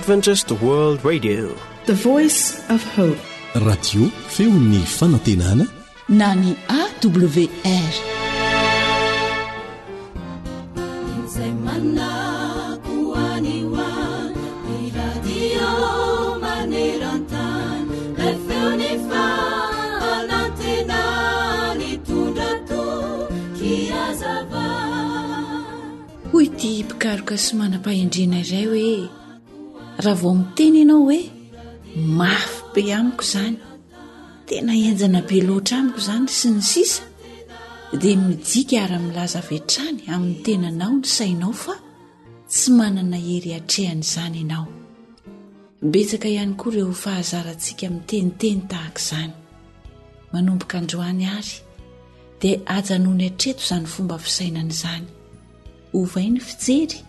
Adventist World Radio, the voice of hope. Radio feon'ny fanantenana na ny AWR. Hoy ity mpikaroka sy manam-pahendrena iray hoe raha vao miteny ianao hoe mafy be amiko izany, tena enjana be loatra amiko izany sy ny sisa, dia mijika ara-milaza vetrany amin'ny tenanao ny sainao fa tsy manana hery hatrehany izany ianao. Betsaka ihany koa ireo fahazarantsika miteniteny tahaka izany. Manomboka androany ary dia ajanony hatreto izany fomba fisainana izany. Ovay ny fijery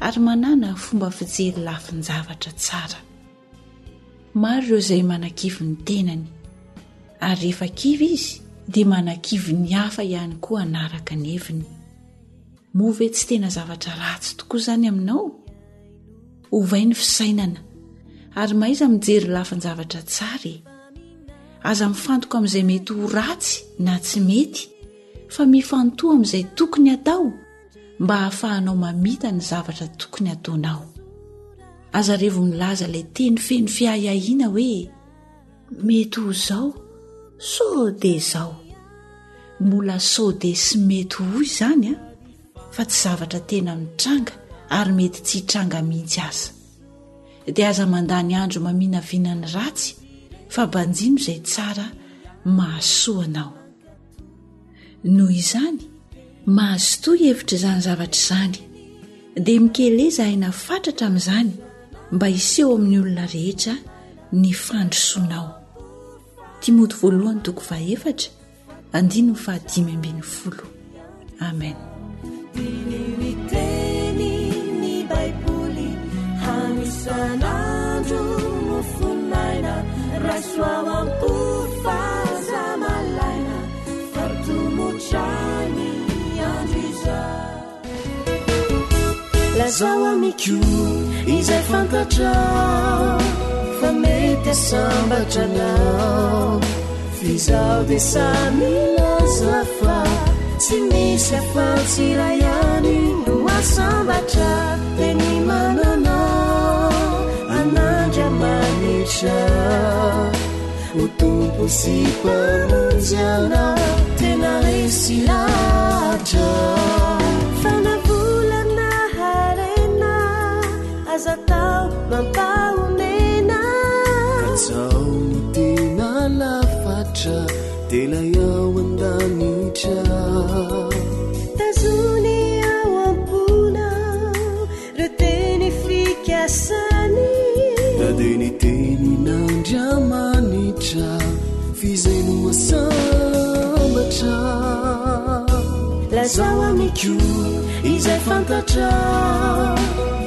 ary manana fomba fijery lafin-javatra tsara. Maro ireo izay manan-kivy ny tenany, ary rehefa kivy izy dia manan-kivy ny hafa ihany koa anaraka ny heviny. Moa ve tsy tena zavatra ratsy tokoa izany aminao? Ovay ny fisainana ary maiza mijery lafin-javatra tsara. Aza mifantoka amin'izay mety ho ratsy na tsy mety, fa mifantoha amin'izay tokony atao mba hahafahanao mamita ny zavatra tokony ataonao. Aza revo milaza ilay teny feno fiahiahiana hoe mety ho izao, sao dia izao. Mbola sao dia sy mety ho izany fa tsy zavatra tena mitranga ary mety tsy hitranga mihitsy aza. Dia aza mandany andro maminavina ny ratsy fa banjino izay tsara mahasoa anao. Noho izany mahazo toy hevitra izany zavatra izany, dia mikeleza aina fatratra amin'izany mba hiseho amin'ny olona rehetra ny fandrosoanao. Timoty 1:4-5. Amen. Ny Baiboly hanisan'andro mofonaina rasoa ampofazamalaina fartomotrany andriza lazao amiku izay fantatra fa mety asambatranao fizao de samilaza fa tsy misy afatsy rayany no asambatra teny mananao anandra manitra o tompo sy mpamonjana tena resy latra fanavolana harena azatao mampahomena kazao ny tena lafatra tela yao andanitra tazony ao ampona reteny fikasany adeny teny nandriamanitra fizay no asambatra lazao amiku izay fantatra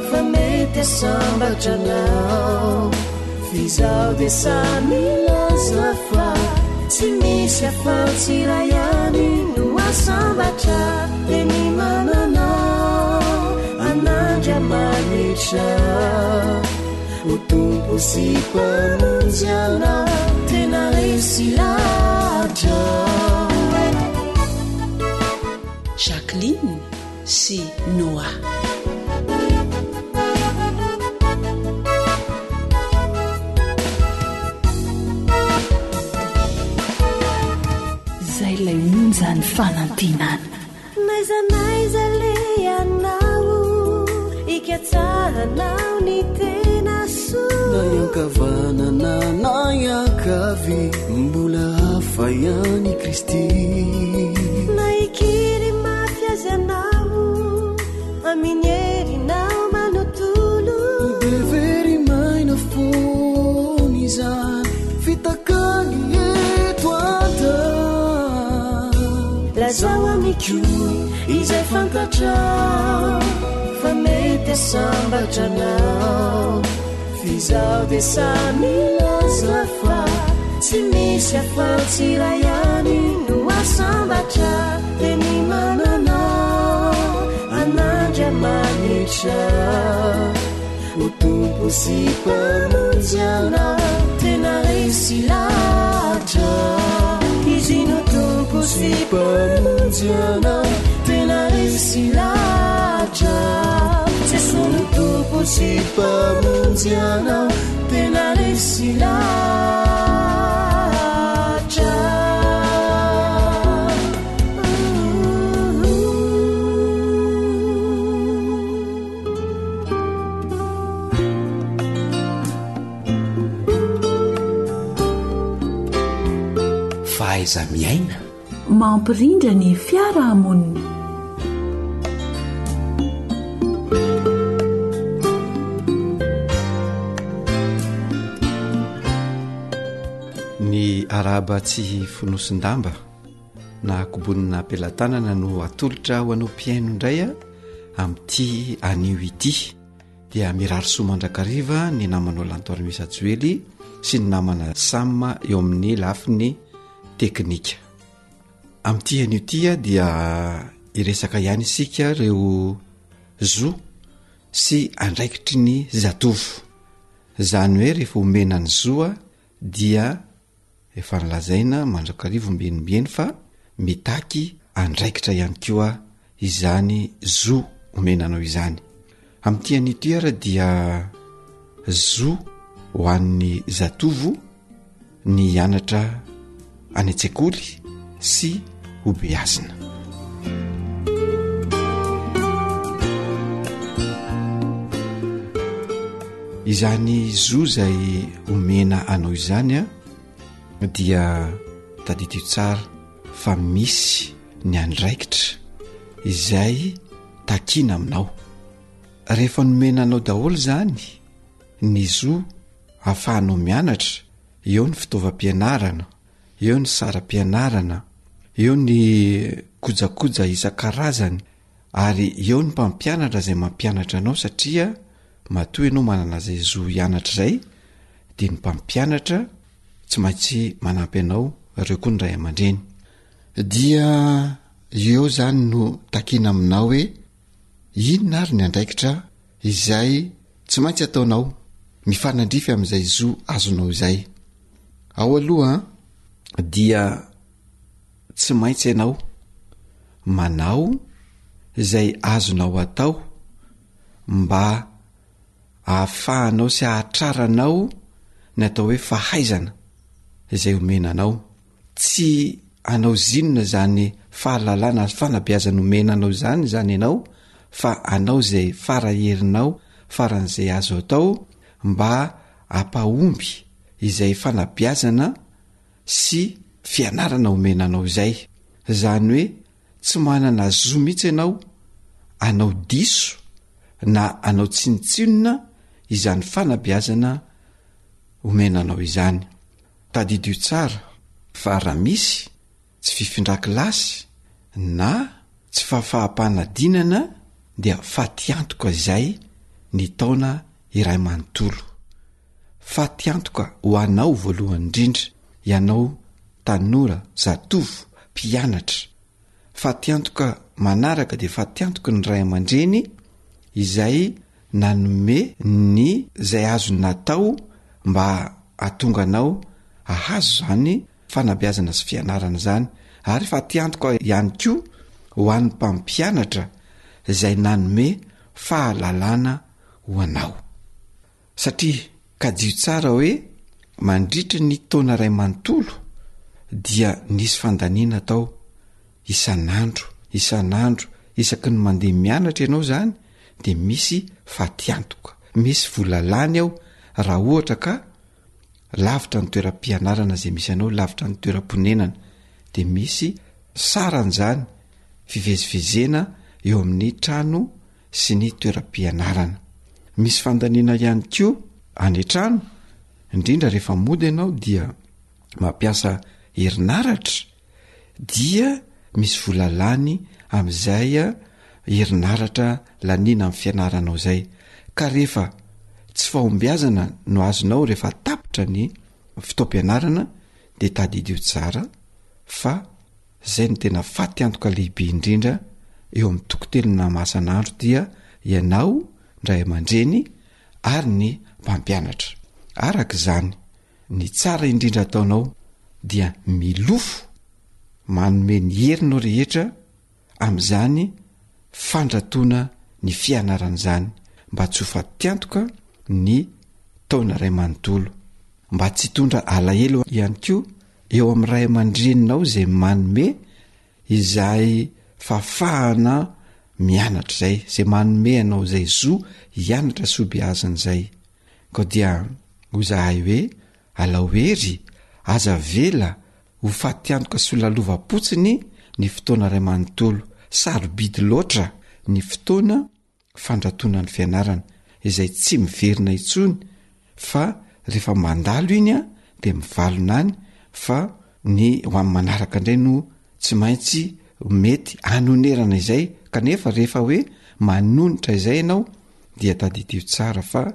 fa mety asambatranao fizao de samilaza fa tsy misy afatsy rayany no asambatra teny mananao anandra manitra o tompo sy mpamonjana tena resy latra. Jacqueline sy Noah. Zay lay monjany fanantenana naizanaiza le anao ikatsahanao ny tena soa na yankavanana na yankavy mbola hafa ihany Kristy na ikiry mafiazanao amin'ny herinao manontolo bevery maina fony izany fitakany eto ata lazao amiku izay fantatra fa mety asambatranao fizao de samilaza fa tsy misy afatsy rayany no asambatra teny mananao anandra manitra o tompo tompo sy mpamonjana tena resy lahatra izy no tompo sy mpamonjana tena resy lahatra Jesosy no tompo sy mpamonjana tena resy lahatra fahaiza miaina mampirindra ny fiarahamonina ny araba tsy fonosin-damba na akobonina ampelantanana no atolotra ho anao mpiaino indray a amin'ity anio ity dia mirary soa mandrakariva ny namanao lantoarimisa joely sy ny namana samma eo amin'ny lafiny teknika amin'ity anio tia dia iresaka ihany isika reo zo sy andraikitry ny zatovo zany hoe rehefa omena ny zoa dia efa nilazaina mandrakarivo mbenimbeny fa mitaky andraikitra ihany koa izany zo omenanao izany amin'ity anio tia ra dia zo ho an'ny zatovo ny hianatra any an-tsekoly sy ho beazina izany zo zay omena anao izany a dia tadidio tsara fa misy ny andraikitra izay takina aminao rehefa nomena anao daholo zany ny zo ahafahanao mianatra eo ny fitaovam-pianarana eo ny saram-pianarana eo ny kojakoja isan-karazany ary eo ny mpampianatra zay mampianatra anao satria matoa ianao manana zay zo hianatra zay dia ny mpampianatra tsy maintsy manampy anao reo koa ny ray aman-dreny dia eo zany no takina aminao hoe inona ary ny andraikitra izay tsy maintsy ataonao mifanandrify amin'izay zo azonao izay ao aloha dia tsy maintsy ianao manao izay azonao atao mba ahafahanao sy ahatraranao ny atao hoe fahaizana izay omenanao tsy anao zinona zany fahalalana fanabeazana omenanao zany ianao fa anao zay faraherinao faran'izay azo atao mba ampahomby izay fanabeazana sy fianarana omenanao izay zany hoe tsy manana zo mihitsy ianao anao diso na anao tsinitsinona izany fanabeazana omenanao izany tadidio tsara fa raha misy tsy fifindra-kilasy na tsy fahafahampanadinana dia fatiantoka izay ny taona iray manontolo fatiantoka ho anao voalohany indrindra ianao tanora zatovo mpianatra fatiantoka manaraka dia fatiantoka ny ray aman-dreny izay nanome ny zay azo natao mba atonga anao ahazo zany fanabeazana sy fianarana zany ary fatiantoka ihany koa ho an'ny mpampianatra izay nanome fahalalana ho anao satria kadio tsara hoe mandritry ny taona ray manontolo dia nisy fandaniana tao isan'andro isaky ny mandeha mianatra ianao zany dia misy fatiantoka misy volalany ao raha ohatra ka lavitra ny toeram-pianarana zay misy anao lavitra ny toeram-ponenana dia misy saran'izany fivezivezena eo amin'ny trano sy ny toeram-pianarana misy fandaniana ihany koa any trano indrindra rehefa mody ianao dia mampiasa herinaratra dia misy volalany amin'izay herinaratra lanina amin'ny fianaranao zay ka rehefa tsy fahombiazana no azonao rehefa tapitra ny fitaom-pianarana dia tadidio tsara fa zay ny tena fatiantoka lehibe indrindra eo amin'ny tokotelina masan'andro dia ianao ndray aman-dreny ary ny mpampianatra. Araka izany, ny tsara indrindra ataonao dia milofo manome ny herinao rehetra amin'izany fandratoana ny fianaran'izany, mba tsy ho fatiantoka ny taona ray manontolo, mba tsy hitondra alahelo ihany koa eo amin'ny ray aman-dreninao izay manome izay fafahana mianatra izay, izay manome anao izay zo hianatra soabiazan'izay. Ka dia ho zahay hoe alaohery aza vela ho fatiantoka sy olalovapotsiny ny fotoana ray manontolo. Sarobidy loatra ny fotoana fandratoana ny fianarana izay tsy miverina intsony, fa rehefa mandalo iny dia mivalona any, fa ny ho amin'ny manaraka indray no tsy maintsy mety anonerana izay. Kanefa rehefa hoe manonitra izay ianao dia tadidio tsara fa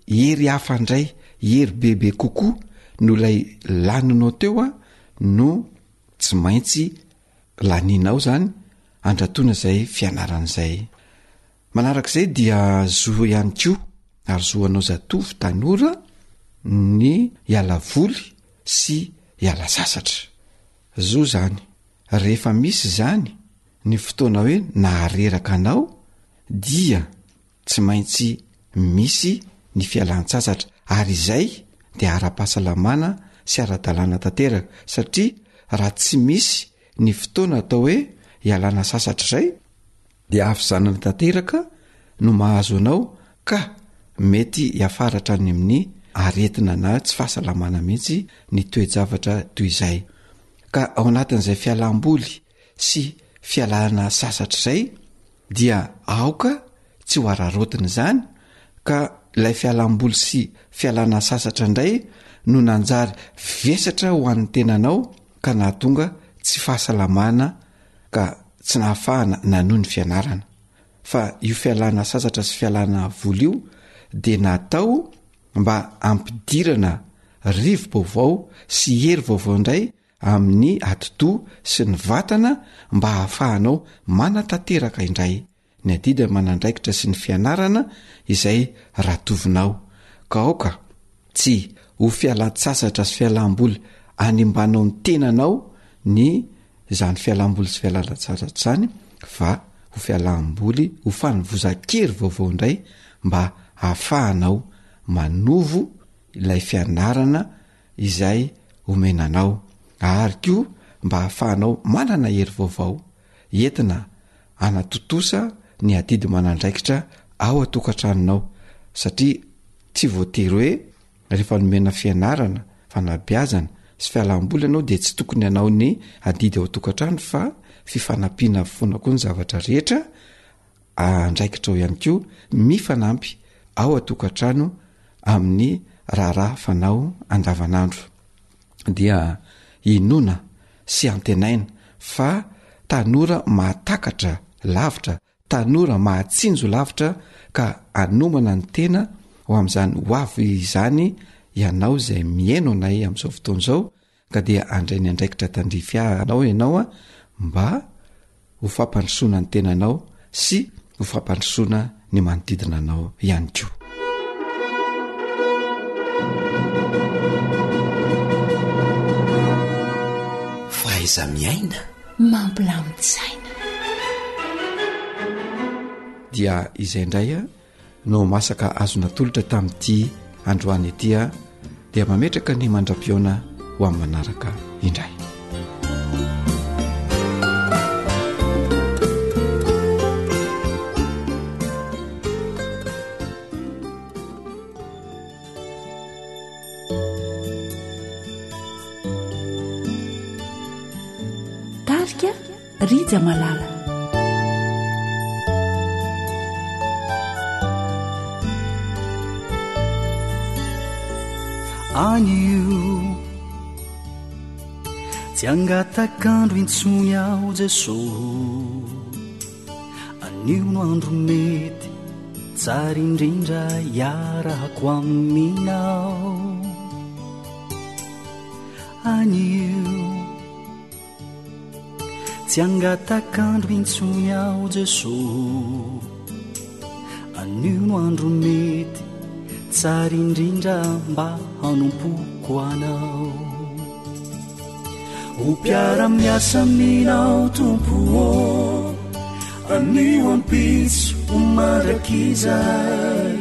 hery hafa indray, hery bebe kokoa no ilay laninao teo no tsy maintsy laninao zany andratoana izay fianaran'izay. Manarak'izay dia zo ihany koa ary zoanao zatovy tanora ny hiala voly sy hiala sasatra. Zo zany rehefa misy zany ny fotoana hoe nahareraka anao dia tsy maintsy misy ny fialan-tsasatra, ary izay dia ara-pahasalamana sy ara-dalàna tanteraka, satria raha tsy misy ny fotoana atao hoe hialana sasatra izay dia afizanana tanteraka no mahazo anao ka mety hiafaratra any amin'ny aretina na tsy fahasalamana mihitsy ny toe-javatra toy izay. Ka ao anatin'izay fialam-boly sy fialana sasatra izay dia aoka tsy ho ararotina izany, ka ilay fialam-boly sy fialana sasatra indray no nanjary vesatra ho an'ny tenanao ka nahatonga tsy fahasalamana ka tsy nahafahana nanohy ny fianarana. Fa io fialana sasatra sy fialana voly io dia natao mba ampidirana rivo-baovao sy hery vaovao indray amin'ny atidoha sy ny vatana, mba hahafahanao manatanteraka indray ny adida manandraikitra sy ny fianarana izay ratovinao. Ka aoka tsy ho fialan-tsasatra sy fialam-boly animbanao ny tenanao ny izany fialam-boly sy fialan-tsasatra izany, fa ho fialam-boly ho fanovozan-kery vaovao indray mba hahafahanao manovo ilay fianarana izay omenanao, ary koa mba hahafahanao manana hery vaovao entina anatotosa ny adidy manandraikitra ao atokantranonao. Satria tsy voatery hoe rehefa nomena fianarana, fanabeazana sy fialam-boly ianao dia tsy tokony anao ny adidy ao tokantrano, fa fifanampiana foana koa ny zavatra rehetra andraikitra ao ihany koa mifanampy ao atokantrano amin'ny raharaha fanao andavanandro. Dia inona sy antenaina fa tanora mahatakatra lavitra, tanora mahatsinjo lavitra, ka anomana ny tena ho amin'izany ho avy izany ianao izay miaino nay amin'izao fotoana izao, ka dia andray ny andraikitra tandrifiahanao ianao mba ho fampandrosoana ny tenanao sy ho fampandrosoana ny manodidina anao ihany koa. Faiza miaina mampilamin-tsaina. Dia izay indray no masaka azona tolotra tamin'ity androany ity dia mametraka ny mandra-piona ho amin'ny manaraka indray. Tarika Rija Malala. Anio tsy angatakandro intsony ao Jesosy, anio no andro mety tsara indrindra iarahako aminao. Anio tsy angatakandro intsony ao Jesosy, anio no andro mety tsara indrindra mba hanompoko anao ho mpiara-miasa aminao tompo anio ampitso ho mandrakizay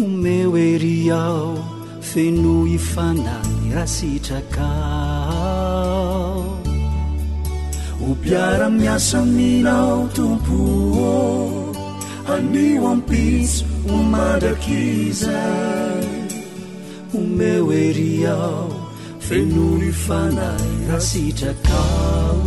omeo ery ao feno ifanay rasitrakao ho mpiara-miasa aminao tompo anio ampitso ho mandrakizay omeo ery ao feno ifanay rasitrakao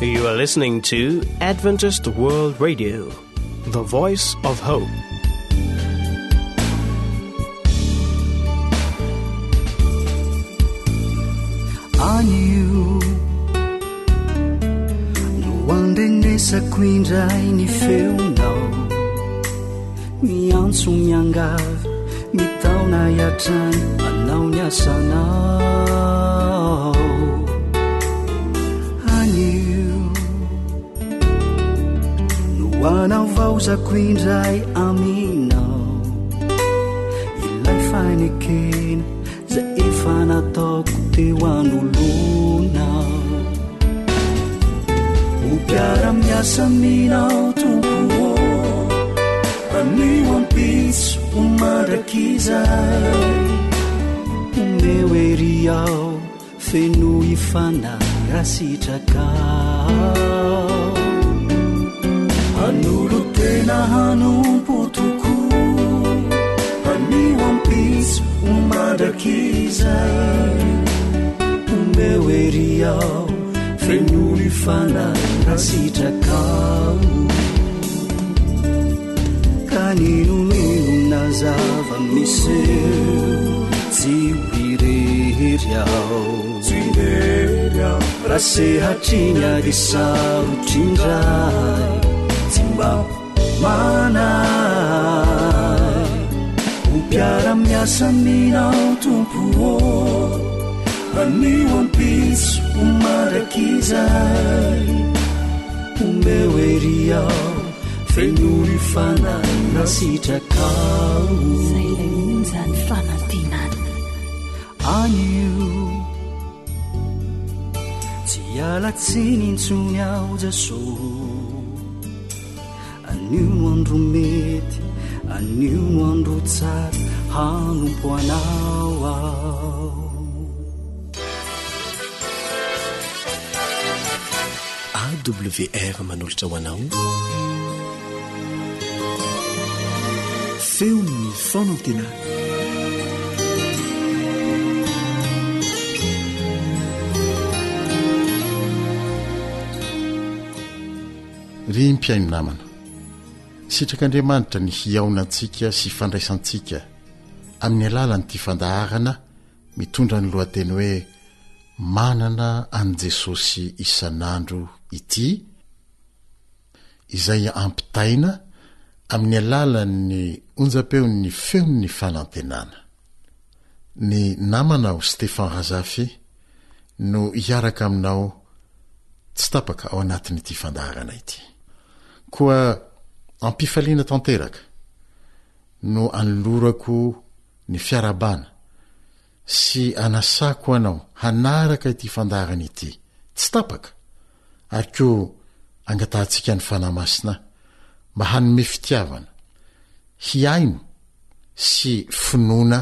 You are listening to Adventist World Radio, the voice of hope. Anio no andrenesako indray ny feonao miantso miangavy mitaona iatrany anao ny asanao anao vaozako indray aminao ilay fanekena zay efa nataoko teo anolonao ho mpiara-miasa aminao tompo anio ampitso ho mandrakizay omeo ery ao feno ifanay rasitrakao anolo tena hanompo toko anio ampitso ho mandrakizay omeo ery ao feno ifanay rasitrakao kaninonino na zava-miseo tsy irery ao rasehatriny arisarotrindray mba manay ho mpiara-miasa aminao tompo anio ampitso ho mandrakizay omeo ery ao feno ifanay rasitrakao zay lay onjany fanantenana anio tsy alatsiny intsony ao Jesosy anio no andro mety anio no andro tsara hanompo anao ao AWR manolotra ho anao feon'ny fanantenana ry mpiaino namana sitrak'Andriamanitra ny hiaonantsika sy fandraisantsika amin'ny alalanyity fandaharana mitondra ny lohateny hoe manana an' Jesosy isan'andro ity izay ampitaina amin'ny alalan'ny onjam-peon'ny feon'ny fanantenana. Ny namanao Stefan Razafy no hiaraka aminao tsy tapaka ao anatin'ity fandaharana ity. Koa ampifaliana tanteraka no anlorako ny fiarabana sy anasako anao hanaraka ity fandaharana ity tsy tapaka ary koa angatantsika ny fanamasina mba hanome fitiavana hiaino sy finoana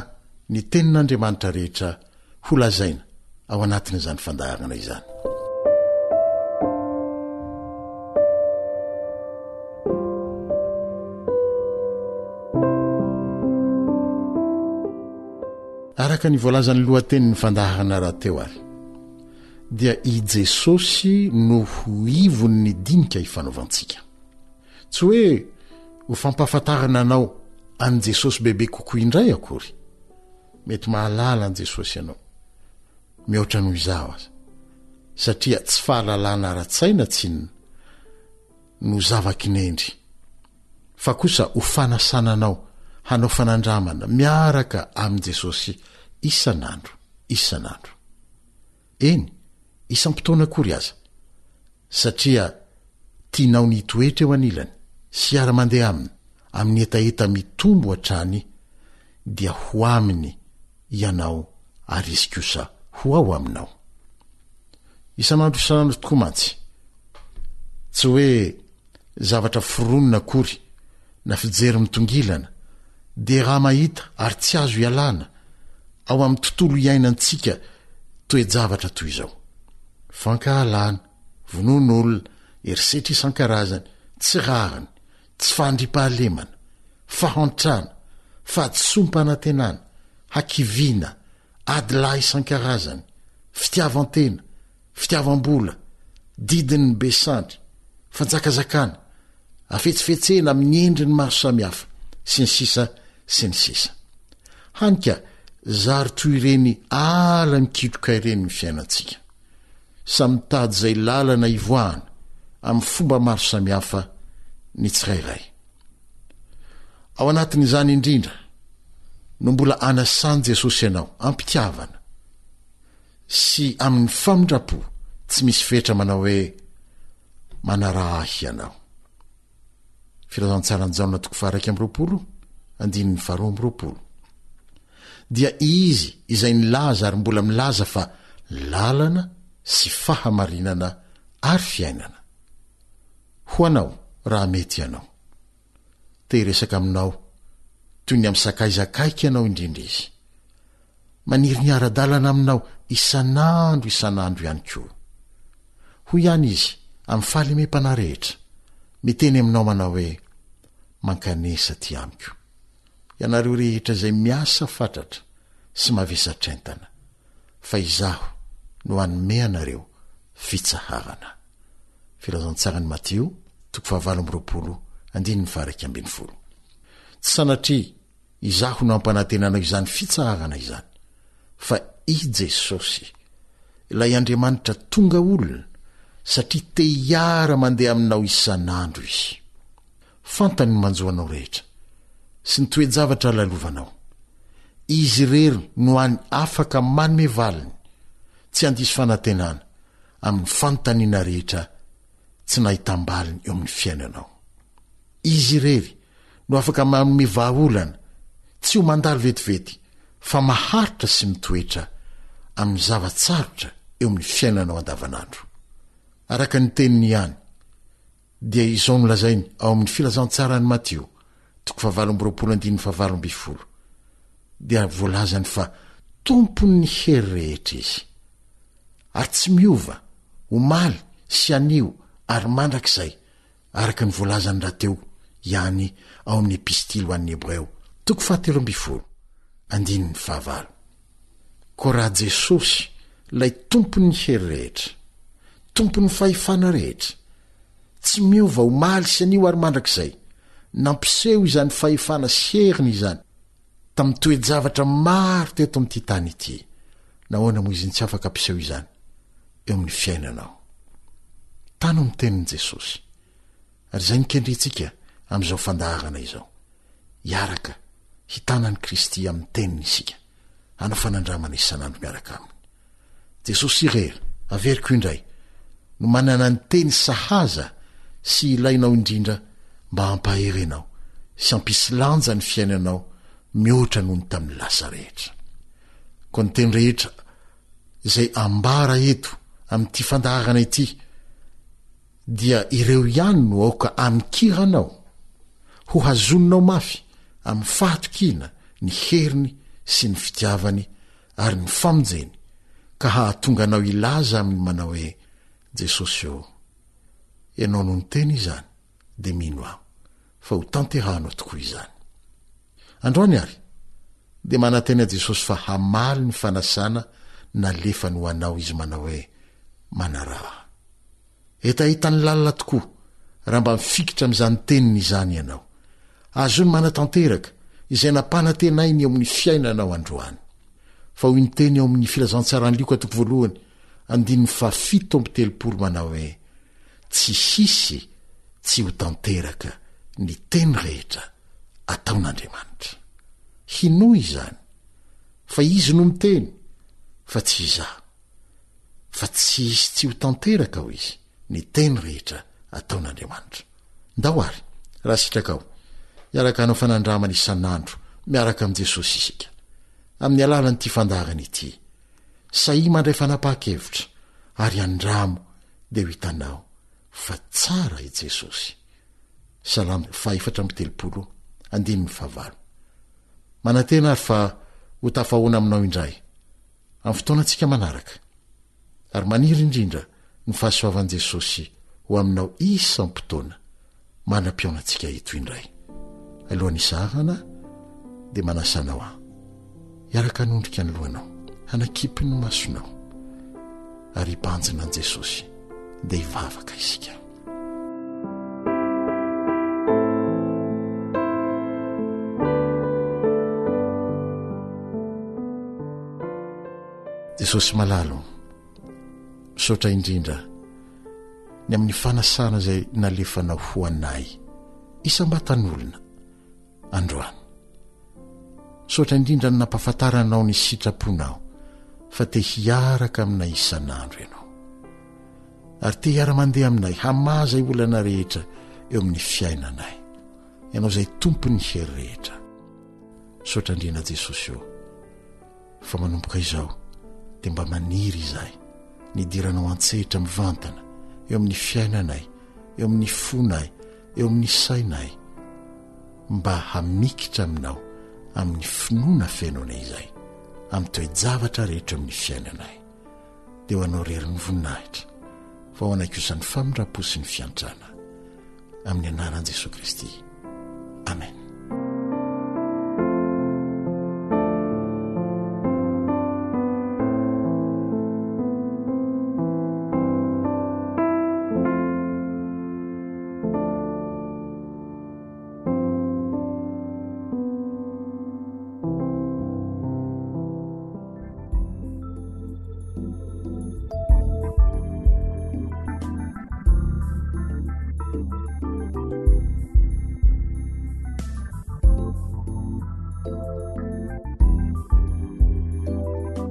ny tenin'Andriamanitra rehetra ho lazaina ao anatin'izany fandaharana izany. Araka ny voalazan'ny lohatenin'ny fandaharana rahateo ary dia i Jesosy no ho ivon'ny dinika ifanaovantsika. Tsy hoe ho fampahafantarana anao an' Jesosy bebe kokoa indray akory, mety mahalala an' Jesosy ianao. mihoatra noho izao aza, satria tsy fahalalana ara-tsaina tsy no zava-kinendry, fa kosa ho fanasananao hanao fanandramana miaraka amin' Jesosy isan'andro. Eny, isam-potoana kory aza, satria tianao nitoetra eo anilany sy ara-mandeha aminy amin'ny etaeta mitombo hatrany, dia ho aminy ianao ary izy kosa ho ao aminao. Isan'andro tokoa mantsy, tsy hoe zavatra foronina kory na fijery mitongilana dia raha mahita ary tsy azo ialana ao amin'ny tontolo iainantsika toe-javatra toy izao: fankahalana, vonon'olona, erisetra isan-karazany, tsy rariny, tsy fandripahalemana, fahantrana, fahadisom-panantenana, hakiviana, adilahy isan-karazany, fitiavan-tena, fitiavam-bola, didin'ny besandry, fanjakazakana, afetsifetsena amin'ny endriny maro samihafa, sy ny sisa sy ny sisa. Hanika zary toy ireny ala mikitroka ireny ny fiainantsika, samitady izay lalana ivoahana amin'ny fomba maro samihafa ny tsirairay. Ao anatin'izany indrindra no mbola anasany Jesosy ianao ampitiavana sy amin'ny famindrapo tsy misy fetra manao hoe manarahy ianao. Filazantsara ny Jaona 2:20 dia izy izay nilaza ary mbola milaza fa lalana sy fahamarinana ary fiainana. Ho anao raha mety ianao, te hiresaka aminao toy ny amin'ny sakaizakaika ianao indrindra izy, maniry ny ara-dalana aminao isan'andro ihany koa. Ho ihany izy amin'ny fahalemem-pana rehetra, miteny aminao manao hoe mankanesa ty amiko, ianareo rehetra izay miasa fatratra sy mavesatr'entana, fa izaho no hanome anareo fitsaharana. Filazantsara ny Mateo 20:20. Tsy sanatria izaho no ampanantenanao izany fitsaharana izany, fa i Jesosy ilay Andriamanitra tonga olona, satria te hiara mandeha aminao isan'andro izy. Fantany ny manjoanao rehetra sy ny toe-javatra lalovanao. Izy rery no any afaka manome valiny, tsy handiso fanantenana amin'ny fanontaniana rehetra tsy nahitam-baliny eo amin'ny fiainanao. Izy rery no afaka manome vahaolana, tsy ho mandalo vetivety, fa maharitra sy mitoetra amin'ny zavatsarotra eo amin'ny fiainanao andavanandro. Araka ny teniny ihany dia izao nolazainy ao amin'ny filazantsarany Mateo 20:20 dia voalazany fa tompony ny hery rehetra izy, ary tsy miova, omaly sy anio ary mandrakizay, araka ny voalazany rahateo ihany ao amin'ny epistily ho an'ny Hebreo 13:9. Ko raha Jesosy lay tompony ny hery rehetra, tompony fahefana rehetra, tsy miova, omaly sy anio ary mandrakizay, nampiseho izany fahefana sy heriny izany tamin'ny toe-javatra maro teto amin'ity tany ity, nahoana moa izy tsy afaka ampiseho izany eo amin'ny fiainanao? Tano ny tenin'i Jesosy, ary izay nikendritsika amin'izao fandaharana izao, hiaraka hitanan'i Kristy amin'ny teniny isika, hanao fanandramana isan'andro miaraka aminy. Jesosy irery averiko indray no manana ny teny sahaza sy ilainao indrindra mba hampaherenao sy hampisy lanja ny fiainanao mihoatra noho ny tamin'ny lasa rehetra. Ko ny teny rehetra izay ambara eto amin'ity fandaharana ity dia ireo ihany no aoka amin'ny kiranao ho hazononao mafy amin'ny fahatokiana ny heriny sy ny fitiavany ary ny famonjeny, ka hahatonga anao ilaza amin'ny manao hoe Jesosy eo, ianao no ny teny izany dia mino aho, fa ho tanterahanao tokoa izany. Androany ary dia manantena Jesosy fa hamaly ny fanasana nalefa no anao izy manao hoe manaraha. Hetahita ny lalina tokoa raha mba mifikitra amin'izany teniny izany ianao, azo ny manatanteraka izay nampanantenainy eo amin'ny fiainanao androany. fa hoy ny teny eo amin'ny filazantsarany lioko atoko voalohany 7 manao hoe tsy hisy tsy ho tanteraka ny teny rehetra ataon'Andriamanitra. Hinoy izany fa izy no miteny fa tsy izaho, fa tsy hisy tsy ho tanteraka ho izy ny teny rehetra ataon'Andriamanitra. Ndahoary raha sitrakao iaraka hanao fanandramana isan'andro miaraka amin'i Jesosy isika amin'ny alalan'ity fandahana ity. Sahi mandray fanapa-kevitra ary andramo dia ho hitanao fa tsara i Jesosy. Salamo 4:7. Manantena ary fa ho tafahoana aminao indray amin'ny fotoanantsika manaraka, ary maniry indrindra ny fahasoavan'i Jesosy ho aminao isampotoana manam-pionantsika eto indray. Alohan'ny isahana dia manasanao aho iaraka anondrika ny lohanao, hanakipy ny masonao ary hibanjina an' Jesosy dia hivavaka isika. Jesosy malalo, misaotra indrindra ny amin'ny fanasana izay nalefanao ho anay isam-batan'olona androany. Misaotra indrindra ny nampahafantaranao ny sitraponao fa te hiaraka aminay isan'andro ianao, ary te hiara-mandeha aminay hamazay olana rehetra eo amin'ny fiainanay, ianao izay tompony hery rehetra. Misaotra indrindra Jesosy eo fa manomboka izao dia mba maniry izay nidiranao an-tsehitra mivantana eo amin'ny fiainanay, eo amin'ny fonay, eo amin'ny sainay, mba hamikitra aminao amin'ny finoana fiainanay izay amin'ny toe-javatra rehetra amin'ny fiainanay. Dia ho anao rery ny voninahitra fa ho anay kosa ny famindrapo sy ny fiantrana amin'ny anaran'i Jesosy Kristy. Amen.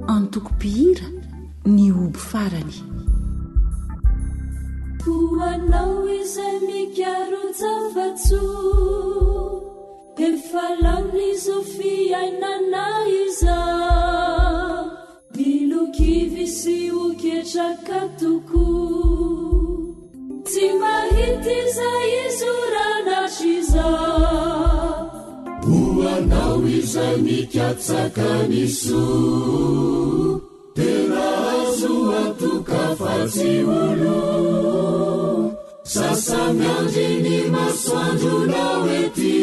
Antoko-pihira ny obo farany. Hoanao izay mikarotsavatsy efa lamizao fiainana iza, milokivy sy hoketraka toko, tsy mahity izay izoranatr' Hoanao izay mikatsaka niso, tena azo atoka fatsy olo, sasa miandry ny masoandronao ety,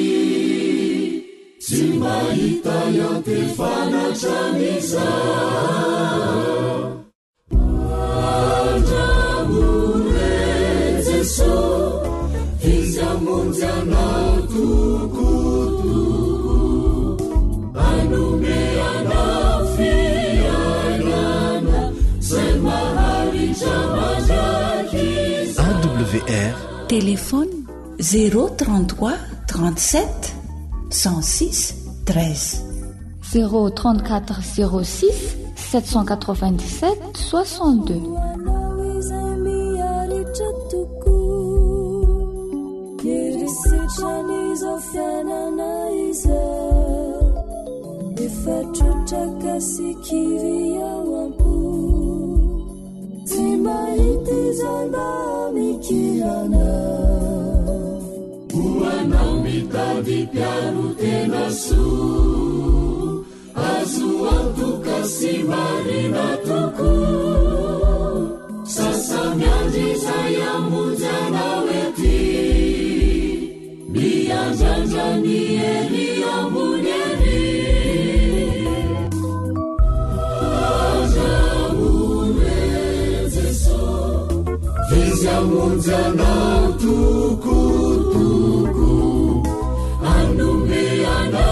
tsy mahita iantefanatran'iza. Andramore Jesosy, izy amonjy anao tokoto, anomeana fiainana zay maharitra mandraky. AWR Téléphone 033 37 106 13 034 06 797 62. Erisitran'izao fiainana iza, efa trotraka sy kivy ao am-po, tsy mahity izay mba mikirana. Hoanao mitady mpiaro tena soa, azo antoka sy marina toko, sasa miandry izay amonjy anao ety, mianjanja ny eri ambony ery. Andramore Jesosy, izy amonjy anao tokotoko, anomeana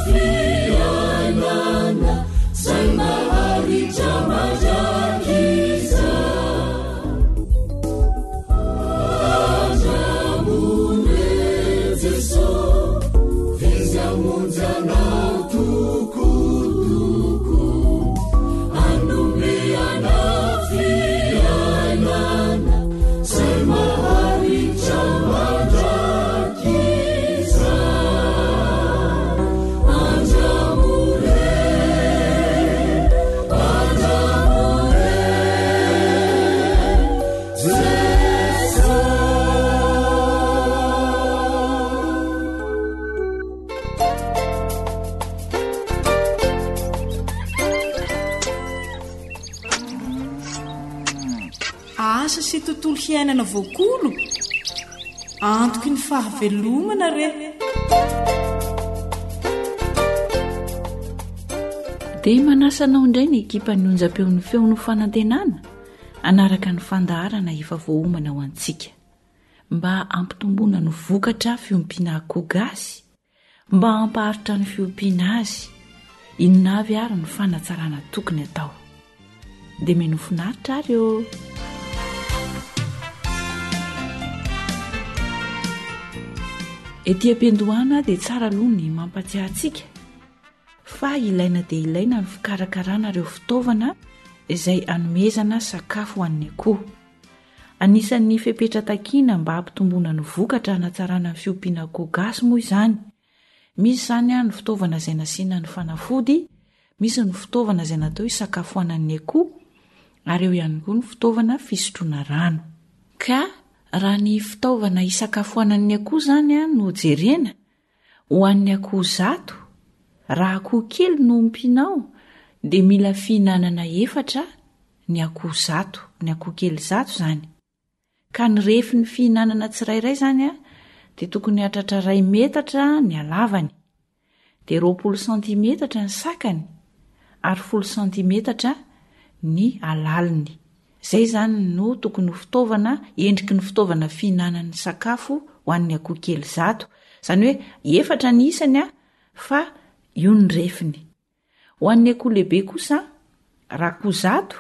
fiainana zay asa sy tontolo hiainana voakolo antoky ny fahavelomana re. dia manasanao indray ny ekipa ny onjam-peon'ny feon'ny fanantenana anaraka ny fandaharana efa voaomana ho antsika mba ampitomboana ny vokatra fiompiana akoho gasy, mba hampaharitra ny fiompiana azy, inona avy ary ny fanatsarana tokony atao. dia mino finaritra ary eo. Ety am-piandohana dia tsara aloha ny mampatsiahy antsika fa ilaina dia ilaina ny fikarakarana ireo fitaovana izay anomezana sakafo ho an'ny akoho. Anisan'ny fipetra-takiana mba hampitomboana ny vokatra hanatsarana ny fiompiana akoho gasy moa izany. Misy izany ny fitaovana izay nasiana ny fanafody, misy ny fitaovana izay natao hisakafoanan'ny akoho, ary eo ihany koa ny fitaovana fisotroana rano. Ka raha ny fitaovana hisakafoanan'ny akoho izany no jerena ho an'ny akoho zato, raha akoho kely no ompianao dia mila fihinanana 4 ny akoho zato, ny akoho kely zato izany. Ka ny refy ny fihinanana tsirairay izany dia tokony hatratra 2 metatra ny halavany, dia 20 sentimetatra ny sakany, ary 10 sentimetatra ny alaliny. Izay izany no tokony fitaovana, endriky ny fitaovana fihinanan'ny sakafo ho an'ny akoho kely zato. Izany hoe 4 ny isany fa io ny refiny. Ho an'ny akoho lehibe kosa, raha akoho zato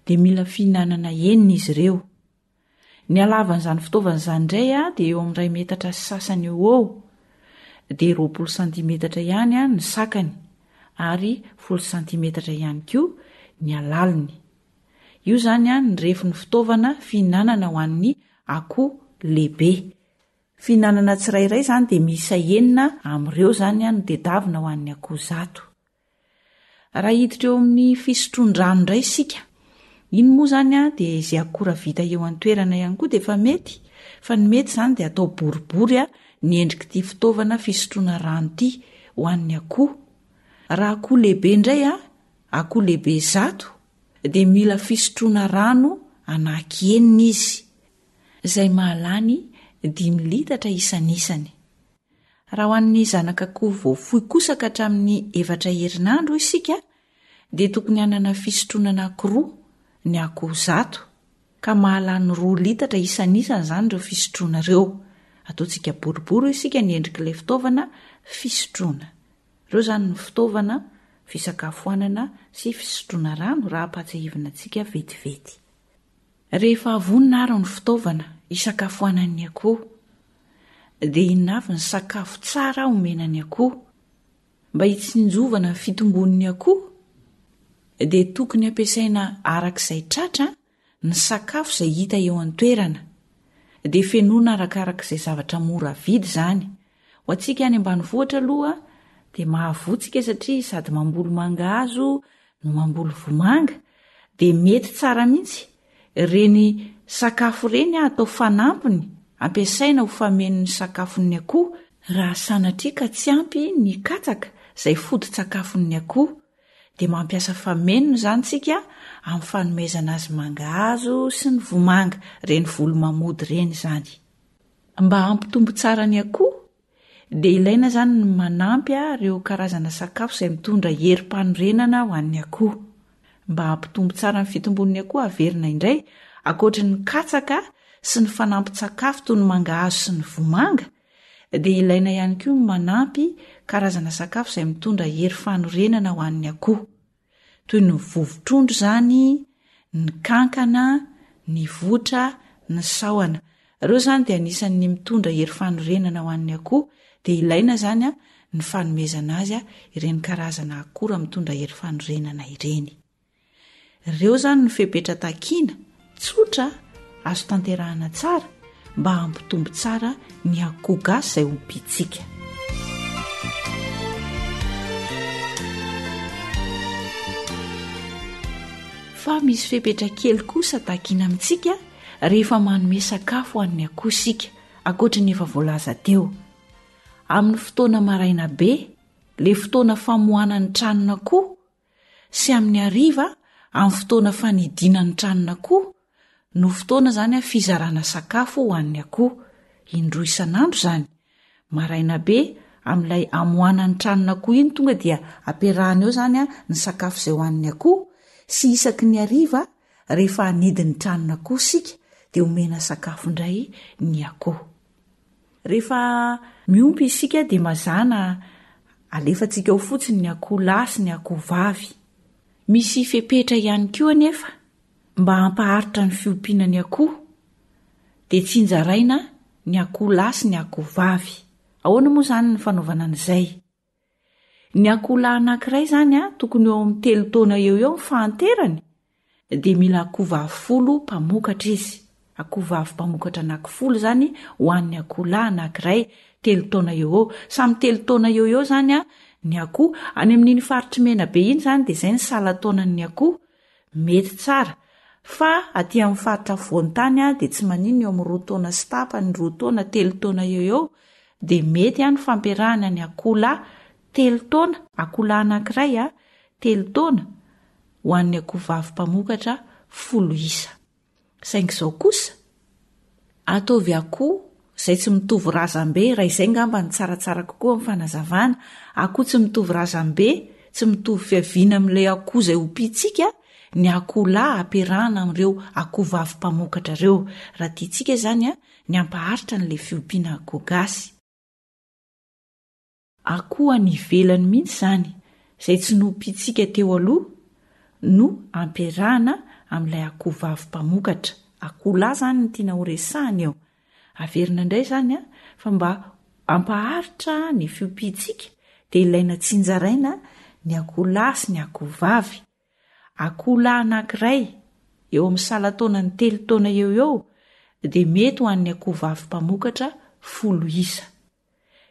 dia mila fihinanana 9 izy ireo. Ny halavan'izany fitaovana izany indray dia eo amin'ny 2 metatra sy sasany eo, dia 20 sentimetatra ihany ny sakany, ary 10 sentimetatra ihany koa ny alaliny. Io izany ny refin'ny fitaovana fihinanana ho an'ny akoho lehibe. Fihinanana tsirairay izany dia miisa 9 amin'ireo izany no tedavina ho an'ny akoho zato. Raha hiditra eo amin'ny fisotroan-drano indray isika, iny moa izany dia izay akora vita eo an-toerana ihany koa dia efa mety, fa ny mety izany dia atao boribory ny endrik'ity fitaovana fisotroana rano ity ho an'ny akoho. Raha akoho lehibe indray akoho lehibe zato dia mila fisotroana rano anaky 9 izy, izay mahalany 5 litatra isan'isany. Raha ho an'ny zanak'akoho voafohy kosa ka hatramin'ny 4 herinandro isika dia tokony hanana fisotroana anankiroa ny akoho zato, ka mahalany 2 litatra isan'isany izany ireo fisotroana ireo. Ataontsika boribory isika ny endrik'ilay fitaovana fisotroana. Ireo izany ny fitaovana fisakafoanana sy fisotroana rano raha hampatsahivana antsika vetivety. Rehefa avonina ary ny fitaovana hisakafoanan'ny akoho, dia inona avy ny sakafo tsara omenan'ny akoho mba hitsinjovana ny fitombon'ny akoho, dia tokony ampiasaina arak'izay tratra ny sakafo izay hita eo an-toerana, dia fenoana arakarak'izay zavatra mora vidy izany. Ho antsika any ambanivohitra aloha dia mahavotsika satria sady mamboly mangahazo no mamboly vomanga, dia mety tsara mihitsy reny sakafo reny atao fanampiny ampiasaina ho famenon'ny sakafon'ny akoho raha sanatria ka tsy ampy ny katsaka izay fodi-tsakafon'ny akoho, dia mampiasa famenona izany tsika amin'ny fanomezana azy mangahazo sy ny vomanga, reny volomamody reny izany. Mba hampitombo tsara ny akoho dia ilaina izany ny manampy ireo karazana sakafo izay mitondra herim-panorenana ho an'ny akoho. Mba hampitombo tsara ny fitombon'ny akoho averina indray, ankoatra ny katsaka sy ny fanampy-tsakafo toy ny mangahazo sy ny vomanga, dia ilaina ihany koa manampy karazana sakafo izay mitondra herim-panorenana ho an'ny akoho, toy ny vovotrondro izany, ny kankana, ny votra, ny sahona. Ireo izany dia anisan'ny mitondra herim-panorenana ho an'ny akoho, dia ilaina izany ny fanomezana azy ireny karazana akora mitondra herim-panorenana ireny. Ireo izany ny fipetra-takiana tsotra azo tanterahana tsara mba hampitombo tsara ny akoho gasy izay ompiantsika. Fa misy fipetra kely kosa takiana amintsika rehefa manome sakafo ho an'ny akoho isika, ankoatra ny efa voalaza teo. Amin'ny fotoana maraina be, le fotoana famohanan'ny tranon'akoho, sy amin'ny hariva amin'ny fotoana fanidinan'ny tranon'akoho no fotoana zany fizarana sakafo ho an'ny akoho indroa isan'andro zany. Maraina be amin'ilay amoana ny tranon'akoho iny tonga dia ampiarahana eo zany ny sakafo izay ho an'ny akoho, sy isaky ny hariva rehefa anidiny tranon'akoho sika dia omena sakafo indray ny akoho. Rehefa miompy isika dia mazana alefantsika ho fotsiny ny akoho lahy sy ny akoho vavy. Misy fepetra ihany koa anefa mba hampaharitra ny fiompiana ny akoho dia tsinjaraina ny akoho lahy sy ny akoho vavy. Ahoana moa zany ny fanaovana an'izay? Ny akoho lahy anankiray zany tokony eo amin'ny 3 taona eo ny fahanterany dia mila akoho vavy 10 mpamokatra izy. Akoho vavy mpamokatra anankifolo zany ho an'ny akoho lahy anankiray 3 taona eo. Samy 3 taona eo zany ny akoho. Any amin'iny faritry mena be iny zany dia izay ny salan-taonan'ny akoho. Mety tsara. Fa aty amin'ny faritra voan-tany dia tsy manino eo amin'ny 2 taona sy tapany, 2 taona 3 taona eo dia mety ny fampiarahana ny akoho lahy 3 taona, akoho lahy anankiray 3 taona ho an'ny akoho vavy mpamokatra 10 isa. Saingy izao kosa ataovy akoho izay tsy mitovy razambe, raha izay ngamba ny tsaratsara kokoa amin'ny fanazavana. Akoho tsy mitovy razambe, tsy mitovy fiaviana amin'ilay akoho izay ompiantsika, ny akoho lahy ampiarahana amin'ireo akoho vavy mpamokatra ireo. Raha tiantsika zany ny ampaharitra n'ilay fiompiana akoho gasy. Akoho any ivelany mihitsy zany izay tsy nompiantsika teo aloha no ampiarahana amin'ilay akoho vavy mpamokatra. Akoho lahy zany ny tiana horesahana eo. Averina indray zany fa mba ampaharitra ny fiompiantsika dia ilaina tsinjaraina ny akoho lahy sy ny akoho vavy. Akoho lahy anankiray eo amin'ny salan-taonany 3 taona eo dia mety ho an'ny akoho vavy mpamokatra 10 isa.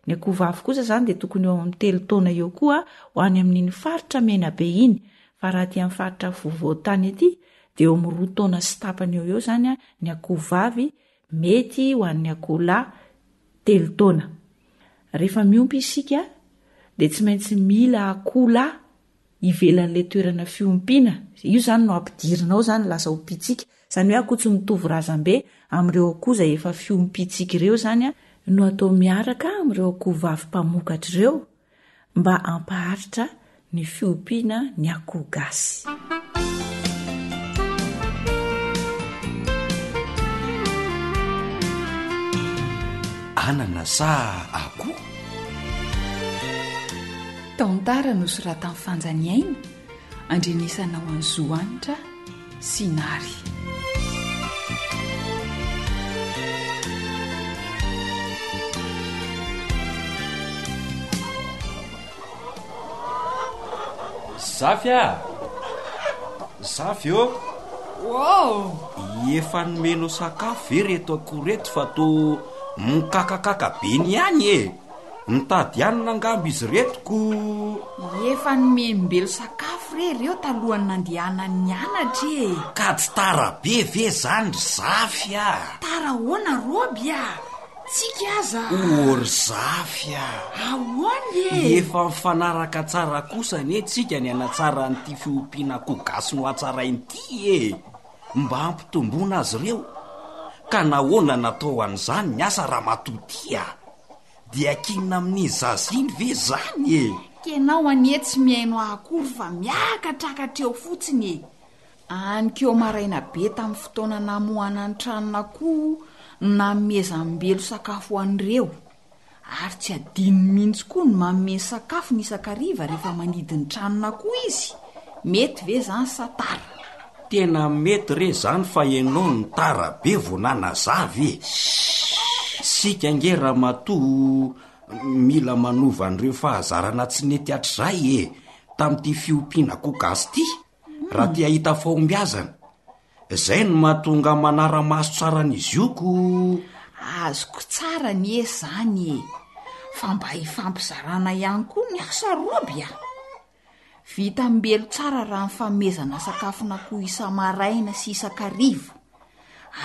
Ny akoho vavy kosa zany dia tokony eo amin'ny 3 taona eo koa ho any amin'iny faritra mena be iny. Fa raha aty amin'ny faritra vovoatany ety dia eo amin'ny 2 taona sy tapany eo zany ny akoho vavy, mety ho an'ny akoho lahy 3 taona. Rehefa miompy isika dia tsy maintsy mila akoho lahy ivelan'ilay toerana fiompiana. Io zany no ampidirinao zany lasa ompiantsika. Zany hoe akoho tsy mitovy razambe amin'ireo akoho izay efa fiompiantsika ireo zany no atao miaraka amin'ireo akoho vavy mpamokatra ireo mba ampaharitra ny fiompiana ny akoho gasy. Anana sa akoho? Tantara nosoratan'ny fanjaniaina, andrenesana ho an'ny Zoanitra Sinary. Zafy Zafy efa nomeno sakafo ve reto akoho reto fa to mikakakaka be ny ihany mitady hanina angamba izy retoko. Efa nomembelo sakafo reo talohany nandehana ny anatra Ka tsy tara be ve zany Zafy Tara hoana roby tsika aza Ory Zafy ahoany efa mifanaraka tsara kosa tsika ny anatsara n'ity fiompiana akoho gasy no atsarain'ity mba hampitomboana azy ireo. Ka nahoana natao an'izany ny asa raha matoty dia kinina amin'ny zaziny ve zany Kenao anie tsy miaino akory fa miakatrakatra eo fotsiny Anykeo maraina be tamin'ny fotoana namohana ny tranon'akoho namezam-belo sakafo an'ireo. Ary tsy adino mihitsy koa ny manome sakafo ny isan-kariva rehefa manidiny tranon'akoho izy. Mety ve zany sa tara? Tena mety re zany fa ianao ny tara be vonana zavy Sika ngera matoa mila manova an'ireo fahazarana tsy nety hatrizay tamin'ity fiompiana akoho gasy ity. Raha tia hita fahombiazana izay no mahatonga manara-maso tsara n'izy ioko. Azoko tsara ny zany fa mba hifampizarana ihany koa ny asa roby Vita mbelo tsara raha nyfamezana sakafon'akoho isa-maraina sy isan-kariva.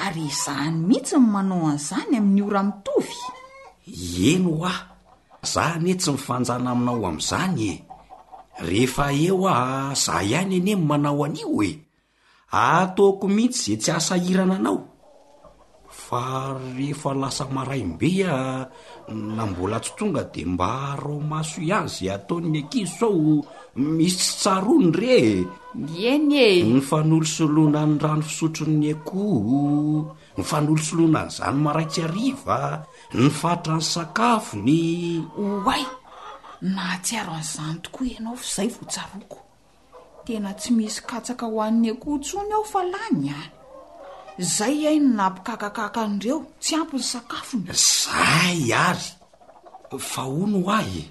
Ary izany mihitsy ny manao an'izany amin'ny ora mitovy. Eno zany tsy mifanjana aminao amin'izany Rehefa eo za ihany ene manao an'io ataoko mihitsy zay tsy asahirana anao. Fa rehefa lasa maraimbe na mbola tsy tonga de mba rao maso ihany zay ataon'ny ankizy sao misy tsy tsarony re. Eny e, ny fanolosoloana ny rano fisotrony akoho, ny fanolosoloana n'izany maraitsy ariva, ny fatra ny sakafony. oay nahatsiaro an'izany tokoa ianao fa zay vo tsaroko. Tena tsy misy katsaka ho an'ny akoho tsony aho fa lany zay ai no nampikakakaka an'ireo tsy ampy ny sakafony. Zay ary fa ono ahy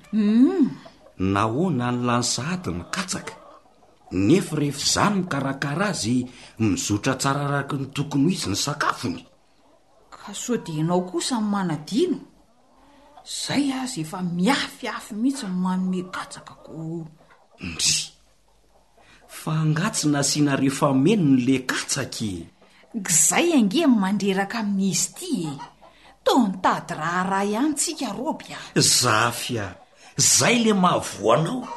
nahoana ny lany sahady ny katsaka nefa rehefa zany mikarakara azy mizotra tsara araky ny tokony ho izy ny sakafony. Ka so de ianao kosa ny manadino zay azy efa miafiafy mihitsy ny manome katsakako. Ndry fa angatsy nasiana rehefa meno ny le katsaky. Gizay ange mandreraka amin'izy ty toa nitady raharaha ihany tsika Roby. Zafia zay le mahavoanao.